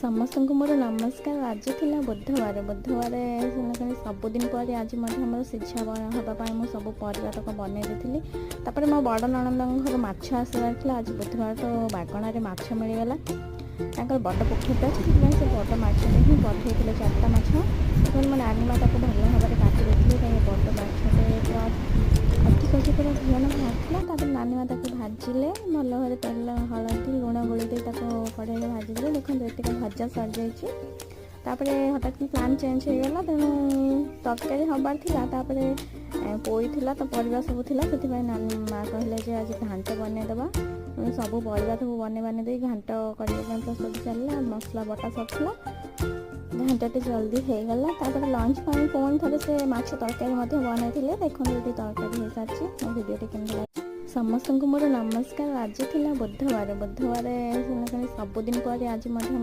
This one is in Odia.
ସମସ୍ତଙ୍କୁ ମୋର ନମସ୍କାର। ଆଜି ଥିଲା ବୁଧବାର। ସବୁଦିନ ପରେ ଆଜି ମଧ୍ୟ ଆମର ସିଝା ହେବା ପାଇଁ ମୁଁ ସବୁ ପରିବାତକ ବନେଇ ଦେଇଥିଲି। ତାପରେ ମୋ ବଡ଼ ନଣନ୍ଦଙ୍କ ଘରୁ ମାଛ ଆସିବାର ଥିଲା। ଆଜି ବୁଧବାର ତ ମାଗଣାରେ ମାଛ ମିଳିଗଲା। ତାଙ୍କର ବଡ଼ ପୋଖରୀଟା ଅଛି, ସେଥିପାଇଁ ସେ ବଡ଼ ମାଛଟେ ହିଁ ପଠାଇଥିଲେ, 4ଟା ମାଛ। ସେଥିପାଇଁ ମୋ ନାନୀ ମା ତାକୁ ଭଲ ଭାବରେ କାଟି ଦେଇଥିଲେ। କାହିଁକି ବଡ଼ ମାଛଟେ ପୁରା ଅଧିକ ସେ ପୁରା ଝିଅନ ବାହାରିଥିଲା। ତାପରେ ନାନୀ ମା ତାକୁ ଭାଜିଲେ ଭଲ ଭାବରେ, ତେଲ ହଳଦୀ ଲୁଣ ଗୋଳେଇ ଦେଇ ତାକୁ କଢ଼େଇରେ ଭାଜିଦେଲେ। ଦେଖନ୍ତୁ ଏତିକି ଭଜା ସରିଯାଇଛି। ତାପରେ ହଠାତ୍ କି ପ୍ଲାନ୍ ଚେଞ୍ଜ ହେଇଗଲା, ତେଣୁ ତରକାରୀ ହେବାର ଥିଲା। ତାପରେ ପୋଇ ଥିଲା ତ, ପରିବା ସବୁ ଥିଲା, ସେଥିପାଇଁ ନାନୀ ମା କହିଲେ ଯେ ଆଜି ଘାଣ୍ଟ ବନେଇଦେବା। ସବୁ ପରିବା ସବୁ ବନେଇ ଦେଇ ଘାଣ୍ଟ କରିବା ପାଇଁ ପ୍ରସ୍ତୁତି ଚାଲିଲା। ମସଲା ବଟା ସରିଥିଲା, ଘାଣ୍ଟଟି ଜଲ୍ଦି ହେଇଗଲା। ତାପରେ ଲଞ୍ଚ ପାଇଁ ପୁଣି ଥରେ ସେ ମାଛ ତରକାରୀ ମଧ୍ୟ ବନେଇଥିଲେ। ଦେଖନ୍ତୁ ଏଠି ତରକାରୀ ହେଇସାରିଛି। ମୋ ଭିଡ଼ିଓଟି କେମିତି ଲାଗେ? ସମସ୍ତଙ୍କୁ ମୋର ନମସ୍କାର। ଆଜି ଥିଲା ବୁଧବାର। ସବୁଦିନ ପରେ ଆଜି ମଧ୍ୟ